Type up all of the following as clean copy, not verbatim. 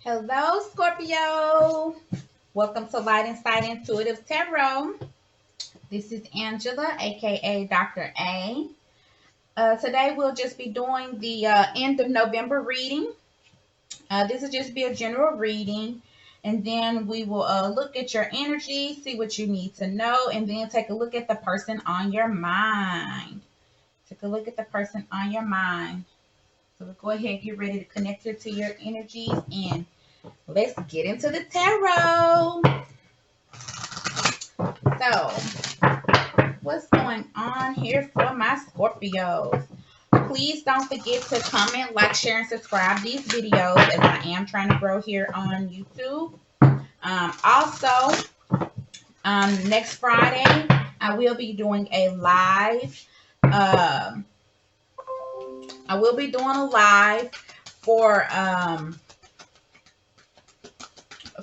Hello, Scorpio. Welcome to Light Insight Intuitive Tarot. This is Angela, aka Dr. A. Today we'll just be doing the end of November reading. This will just be a general reading, and then we will look at your energy, see what you need to know, and then take a look at the person on your mind. Take a look at the person on your mind. So we'll go ahead and get ready to connect it to your energies, and let's get into the tarot. So, what's going on here for my Scorpios? Please don't forget to comment, like, share, and subscribe these videos as I am trying to grow here on YouTube. Also, next Friday, I will be doing a live. I will be doing a live for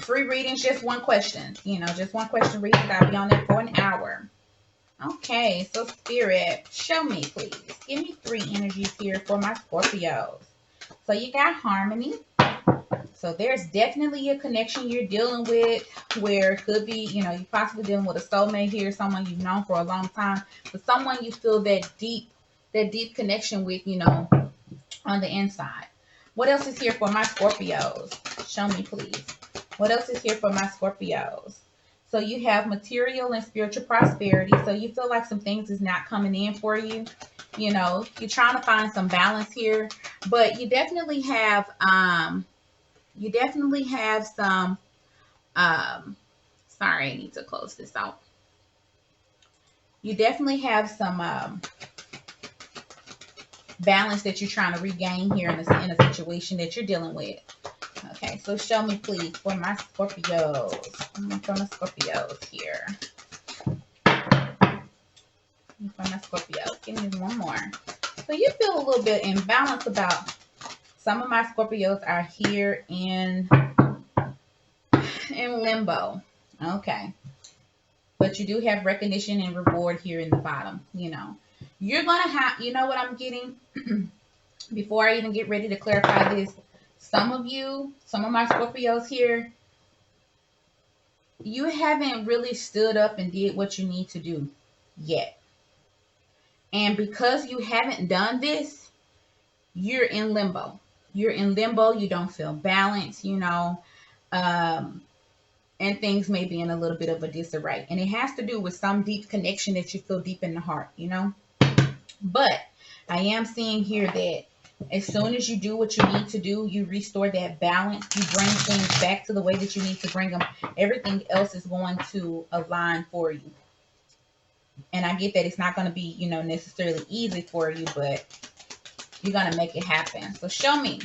free readings, just one question. Just one question readings. I'll be on there for an hour. Okay, so Spirit, show me, please. Give me 3 energies here for my Scorpios. So you got harmony. So there's definitely a connection you're dealing with where it could be, you're possibly dealing with a soulmate here, someone you've known for a long time, but someone you feel that deep connection with, on the inside. What else is here for my Scorpios? Show me, please. What else is here for my Scorpios? So you have material and spiritual prosperity. So you feel like some things is not coming in for you. You're trying to find some balance here, but you definitely have some sorry, I need to close this out. You definitely have some balance that you're trying to regain here in a situation that you're dealing with. Okay, so show me, please, for my Scorpios. For my Scorpios here. For my Scorpios. Give me one more. So you feel a little bit imbalanced about some of my Scorpios are here in limbo. Okay. But you do have recognition and reward here in the bottom. You're going to have, what I'm getting before I even get ready to clarify this. Some of my Scorpios here, you haven't really stood up and did what you need to do yet. And because you haven't done this, you're in limbo. You're in limbo. You don't feel balanced, and things may be in a little bit of a disarray. And it has to do with some deep connection that you feel deep in the heart, But I am seeing here that as soon as you do what you need to do, you restore that balance, you bring things back to the way that you need to bring them, everything else is going to align for you. And I get that it's not going to be, necessarily easy for you, but you're going to make it happen. So show me,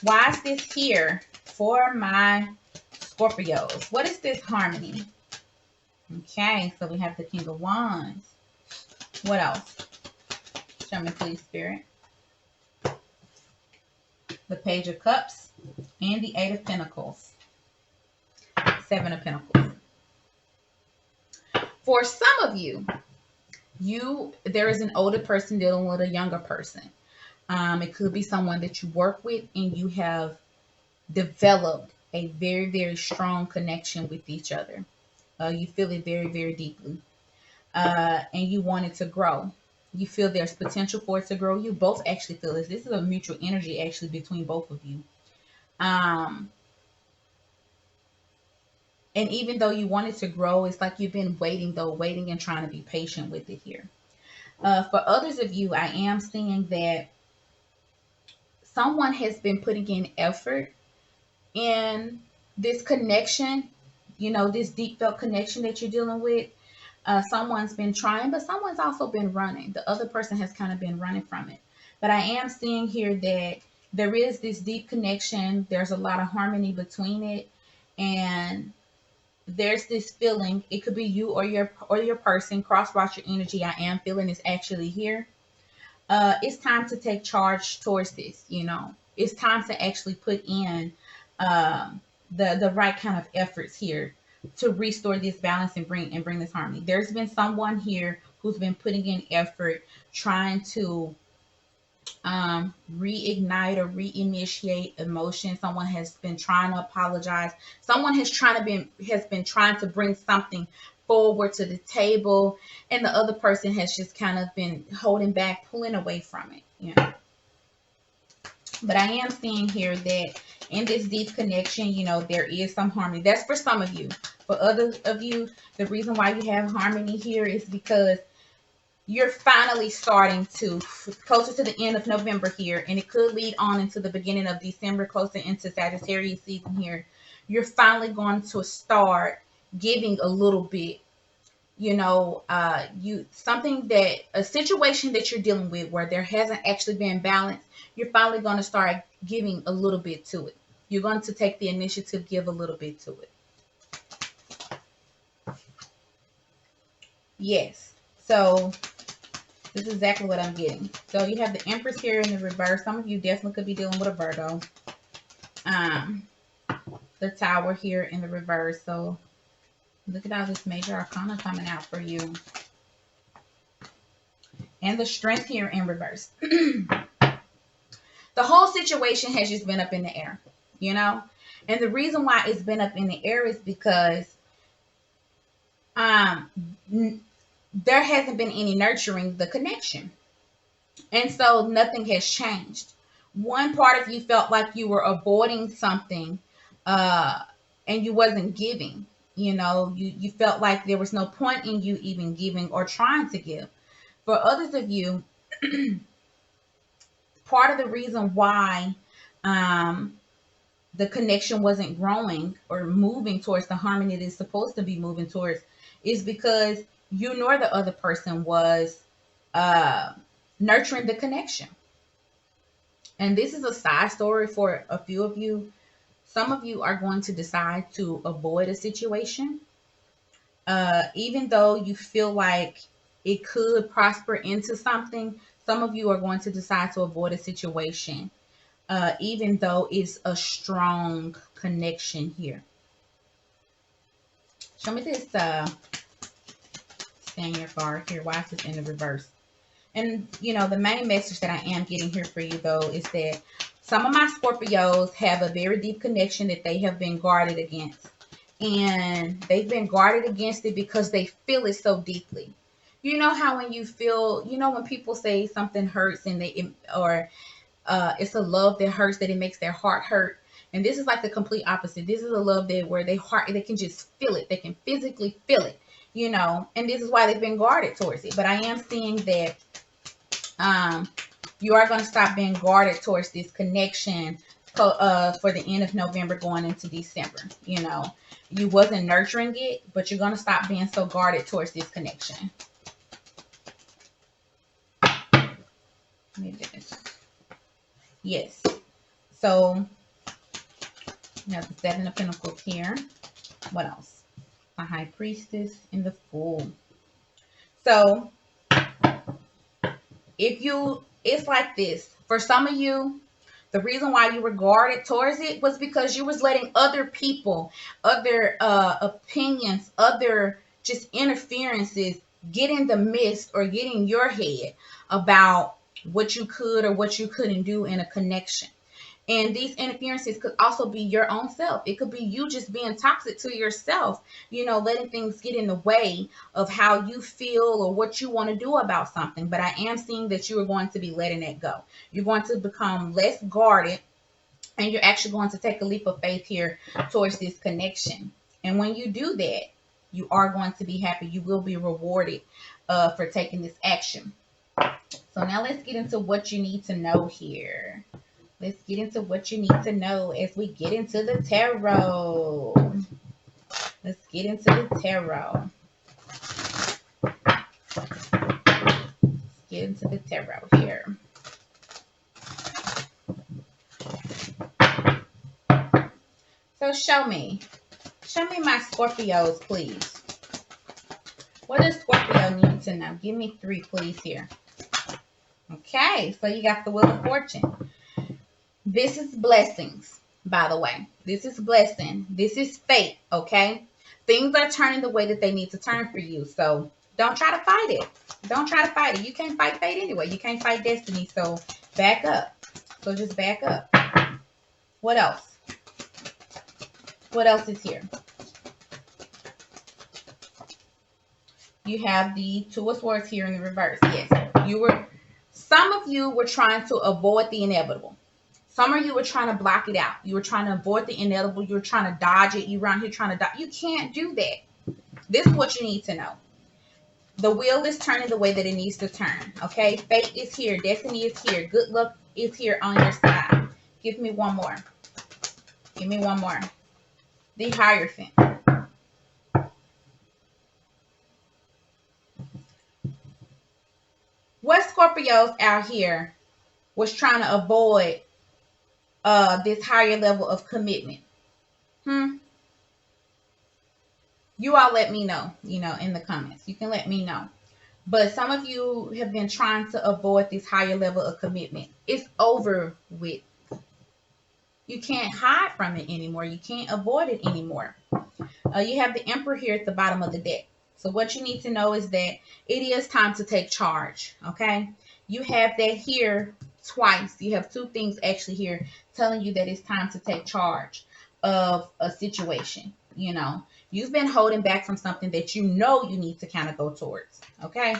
why is this here for my Scorpios? What is this harmony? Okay, so we have the King of Wands. What else? Show me, please, Spirit. The Page of Cups and the 8 of Pentacles. 7 of Pentacles. For some of you, there is an older person dealing with a younger person. It could be someone that you work with and you have developed a very, very strong connection with each other. You feel it very, very deeply. And you want it to grow. You feel there's potential for it to grow. You both actually feel this. This is a mutual energy actually between both of you. And even though you want it to grow, it's like you've been waiting and trying to be patient with it here. For others of you, I am seeing that someone has been putting in effort in this connection, this deep felt connection that you're dealing with. Someone's been trying, but someone's also been running. The other person has kind of been running from it. But I am seeing here that there is this deep connection. There's a lot of harmony between it. And there's this feeling, it could be you or your person, cross-watch your energy. I am feeling is actually here. It's time to take charge towards this, It's time to actually put in the right kind of efforts here to restore this balance and bring this harmony. There's been someone here who's been putting in effort, trying to reignite or reinitiate emotion. Someone has been trying to apologize. Someone has been trying to bring something forward to the table, and the other person has just kind of been holding back, pulling away from it. But I am seeing here that in this deep connection, there is some harmony. That's for some of you. For others of you, the reason why you have harmony here is because you're finally starting to, closer to the end of November here, and it could lead on into the beginning of December, closer into Sagittarius season here. You're finally going to start giving a little bit, a situation that you're dealing with where there hasn't actually been balance. You're finally going to start giving a little bit to it. You're going to take the initiative, give a little bit to it. Yes. So this is exactly what I'm getting. So you have the Empress here in the reverse. Some of you definitely could be dealing with a Virgo. The Tower here in the reverse. So look at all this major arcana coming out for you. And the Strength here in reverse. The whole situation has just been up in the air, And the reason why it's been up in the air is because there hasn't been any nurturing the connection. And so nothing has changed. One part of you felt like you were avoiding something and you wasn't giving. You felt like there was no point in you even giving or trying to give. For others of you, part of the reason why the connection wasn't growing or moving towards the harmony that it's supposed to be moving towards is because you nor the other person was nurturing the connection. And this is a side story for a few of you. Some of you are going to decide to avoid a situation, even though you feel like it could prosper into something. Some of you are going to decide to avoid a situation, even though it's a strong connection here. Show me this Spaniard card here. Why is this in the reverse? And, the main message that I am getting here for you, though, is that some of my Scorpios have a very deep connection that they have been guarded against. And they've been guarded against it because they feel it so deeply. You know how when you feel, when people say something hurts and it's a love that hurts, that it makes their heart hurt. And this is like the complete opposite. This is a love where they can just feel it. They can physically feel it, and this is why they've been guarded towards it. But I am seeing that you are going to stop being guarded towards this connection for the end of November going into December. You wasn't nurturing it, but you're going to stop being so guarded towards this connection. Yes. So now the Seven of Pentacles here. What else? The High Priestess and the Fool. So it's like this. For some of you, the reason why you were guarded towards it was because you was letting other people, other opinions, other just interferences get in the midst or get in your head about what you could or what you couldn't do in a connection. And these interferences could also be your own self. It could be you just being toxic to yourself, letting things get in the way of how you feel or what you want to do about something. But I am seeing that you are going to be letting it go. You're going to become less guarded, and you're actually going to take a leap of faith here towards this connection. And when you do that, you are going to be happy. You will be rewarded for taking this action. So now let's get into what you need to know here. Let's get into what you need to know as we get into the tarot. Let's get into the tarot. Let's get into the tarot here. So show me my Scorpios, please. What does Scorpio need to know? Give me 3, please, here. Okay, so you got the Wheel of Fortune. This is blessings, by the way. This is blessing. This is fate, okay? Things are turning the way that they need to turn for you. So don't try to fight it. Don't try to fight it. You can't fight fate anyway. You can't fight destiny. So Back up. So just back up. What else? What else is here? You have the Two of Swords here in the reverse. Yes, some of you were trying to avoid the inevitable. Some of you were trying to block it out. You were trying to avoid the inevitable. You were trying to dodge it. You around here trying to dodge. You can't do that. This is what you need to know. The wheel is turning the way that it needs to turn. Okay? Fate is here. Destiny is here. Good luck is here on your side. Give me one more. Give me one more. The Hierophant. What Scorpios out here was trying to avoid this higher level of commitment? You all let me know, in the comments. You can let me know. But some of you have been trying to avoid this higher level of commitment. It's over with. You can't hide from it anymore. You can't avoid it anymore. You have the Emperor here at the bottom of the deck. So what you need to know is that it is time to take charge, okay? You have that here twice. You have two things actually here telling you that it's time to take charge of a situation, You've been holding back from something that you need to kind of go towards, okay?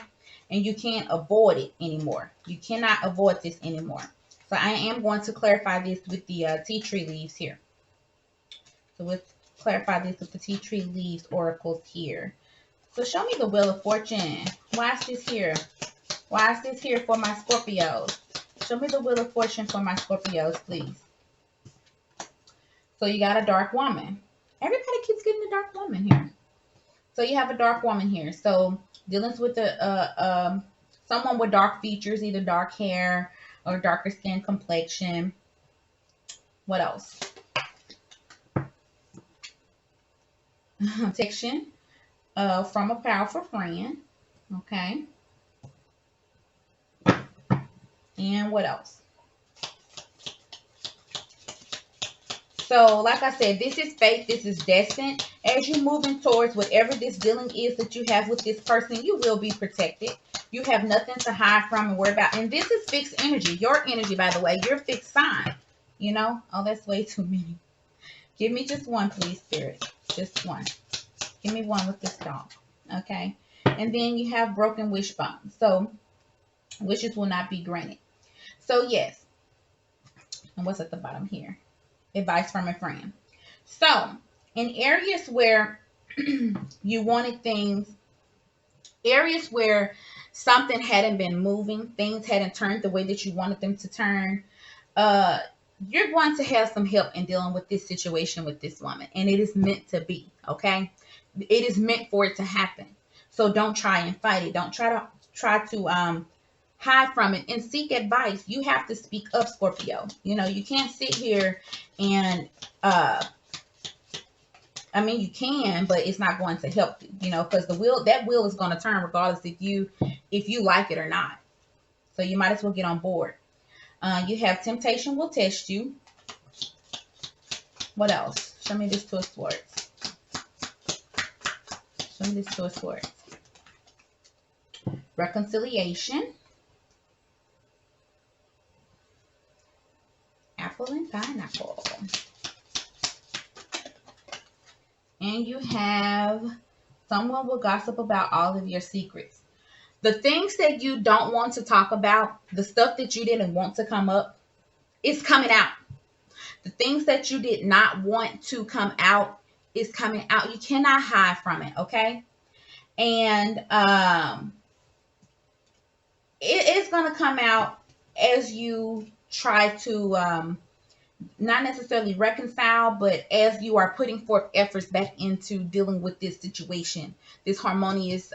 And you can't avoid it anymore. You cannot avoid this anymore. So I am going to clarify this with the tea tree leaves here. So let's clarify this with the tea tree leaves oracles here. So show me the Wheel of Fortune. Why is this here? Why is this here for my Scorpios? Show me the Wheel of Fortune for my Scorpios, please. So you got a dark woman. Everybody keeps getting a dark woman here. So you have a dark woman here. So dealing with someone with dark features, either dark hair or darker skin complexion. What else? Protection from a powerful friend. Okay. And what else? So, like I said, this is fate. This is destined. As you're moving towards whatever this dealing is that you have with this person, you will be protected. You have nothing to hide from and worry about. And this is fixed energy. Your energy, by the way, your fixed sign. Oh, that's way too many. Give me just one, please, Spirit. Just one. Give me one with this dog. Okay. And then you have broken wishbone. So, wishes will not be granted. So, yes. And what's at the bottom here? Advice from a friend. So, in areas where you wanted things, areas where something hadn't been moving, things hadn't turned the way that you wanted them to turn, you're going to have some help in dealing with this situation with this woman. And it is meant to be, okay? It is meant for it to happen. So don't try and fight it. Don't try to hide from it and seek advice. You have to speak up, Scorpio. You can't sit here and you can, but it's not going to help you, because that wheel is going to turn regardless if you like it or not. So you might as well get on board. You have temptation will test you. What else? Show me this Two of Swords. Show me this Two of Swords. Reconciliation. Apple and pineapple. And you have someone will gossip about all of your secrets. The things that you don't want to talk about, the stuff that you didn't want to come up, it's coming out. The things that you did not want to come out is coming out. You cannot hide from it, okay? And it is going to come out as you try to not necessarily reconcile, but as you are putting forth efforts back into dealing with this situation, this harmonious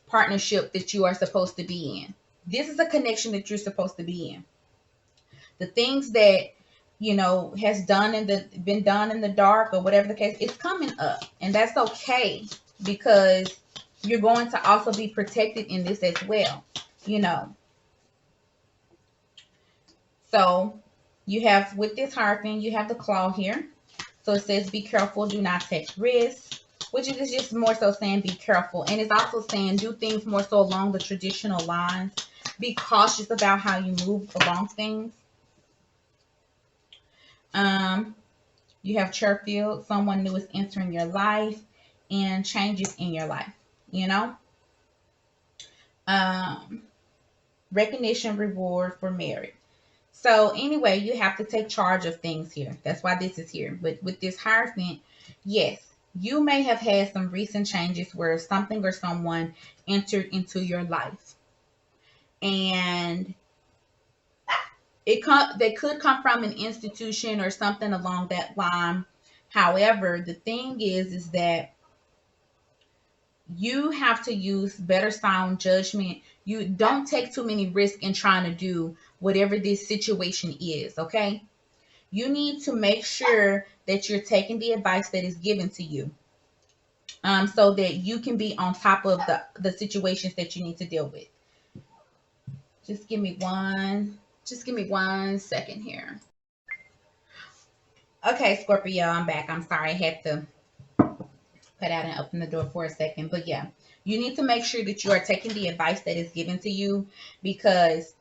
partnership that you are supposed to be in. This is a connection that you're supposed to be in. The things that has been done in the dark or whatever the case, it's coming up, and that's okay, because you're going to also be protected in this as well. So you have, with this Hierophant, you have the claw here. So it says, be careful, do not take risks, which is just more so saying be careful. And it's also saying do things more so along the traditional lines. Be cautious about how you move along things. You have Cherfield, someone new is entering your life and changes in your life, you know. Um, Recognition, reward for merit. So anyway, you have to take charge of things here. That's why this is here. But with this Hierophant, yes, you may have had some recent changes where something or someone entered into your life. And they could come from an institution or something along that line. However, the thing is that you have to use better sound judgment. You don't take too many risks in trying to do whatever this situation is, okay? You need to make sure that you're taking the advice that is given to you, so that you can be on top of the situations that you need to deal with. Just give me one second here. Okay, Scorpio, I'm back. I'm sorry, I had to cut out and open the door for a second. But yeah, you need to make sure that you are taking the advice that is given to you, because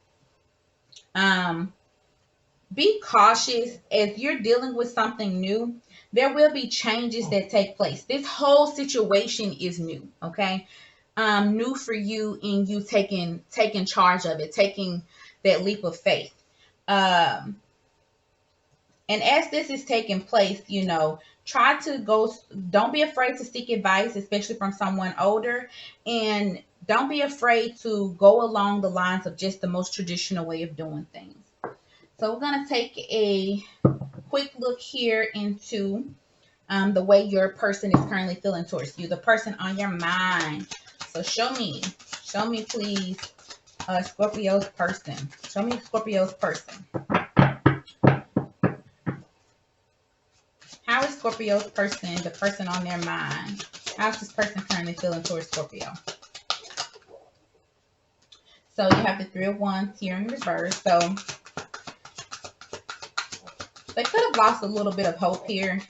be cautious as you're dealing with something new. There will be changes that take place. This whole situation is new, okay? New for you, and you taking charge of it, taking that leap of faith. Um, and as this is taking place, try to go, don't be afraid to seek advice, especially from someone older. And don't be afraid to go along the lines of just the most traditional way of doing things. So we're going to take a quick look here into the way your person is currently feeling towards you, the person on your mind. So show me please, Scorpio's person. Show me Scorpio's person. How is Scorpio's person, the person on their mind? How's this person currently feeling towards Scorpio? So you have the Three of Wands here in reverse. So they could have lost a little bit of hope here.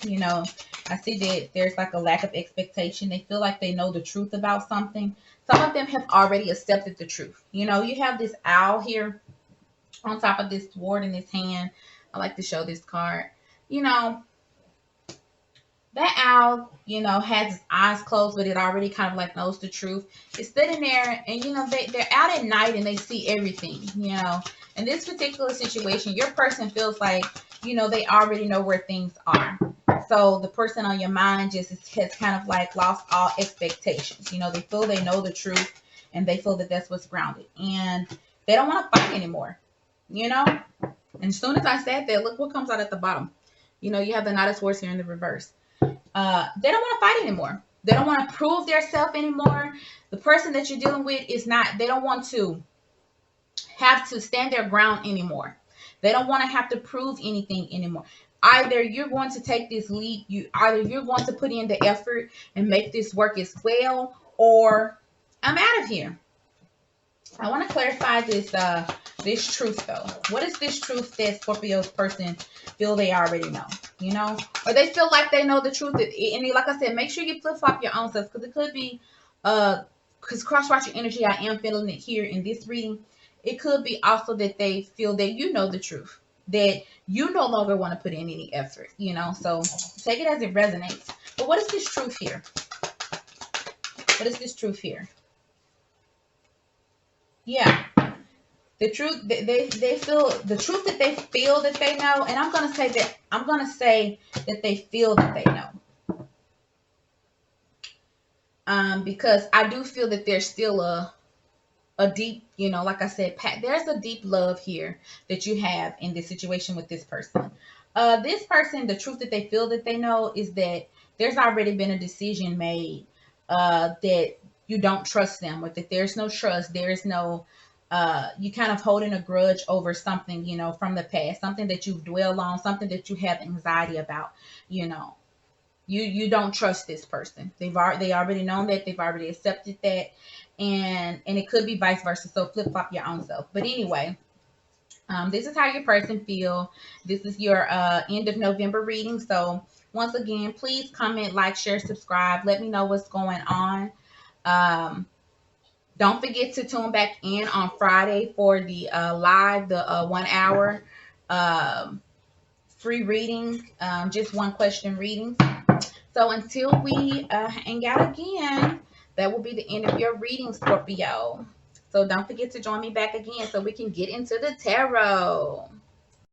I see that there's like a lack of expectation. They feel like they know the truth about something. Some of them have already accepted the truth. You have this owl here on top of this sword in his hand. I like to show this card. That owl, has its eyes closed, but it already kind of like knows the truth. It's sitting there, and they're out at night and they see everything. In this particular situation, your person feels like they already know where things are. So the person on your mind just has kind of like lost all expectations. They feel they know the truth, and they feel that that's what's grounded, and they don't want to fight anymore. And as soon as I said that, look what comes out at the bottom. You have the Knight of Swords here in the reverse. They don't want to fight anymore. They don't want to prove themselves anymore. The person that you're dealing with they don't want to have to stand their ground anymore. They don't want to have to prove anything anymore. Either you're going to take this leap, either you're going to put in the effort and make this work as well, or I'm out of here. I want to clarify this truth though. What is this truth that Scorpio's person feel they already know? Or they feel like they know the truth. And like I said, make sure you flip flop your own self, because it could be because cross-watch your energy. I am feeling it here in this reading. It could be also that they feel that you know the truth, that you no longer want to put in any effort. So take it as it resonates. But what is this truth here? What is this truth here? Yeah, the truth they feel, the truth that they feel that they know. And I'm gonna say that they feel that they know, because I do feel that there's still a deep, like I said, there's a deep love here that you have in this situation with this person. This person, the truth that they feel that they know is that there's already been a decision made, that you don't trust them, or that there's no trust. There's no, you kind of holding a grudge over something, from the past, something that you've dwelled on, something that you have anxiety about. You don't trust this person. They already known that. They've already accepted that, and it could be vice versa. So flip flop your own self. But anyway, this is how your person feel. This is your end of November reading. So once again, please comment, like, share, subscribe. Let me know what's going on. Don't forget to tune back in on Friday for the live, the 1 hour free reading, just one question reading. So until we hang out again, that will be the end of your reading, Scorpio. So don't forget to join me back again so we can get into the tarot.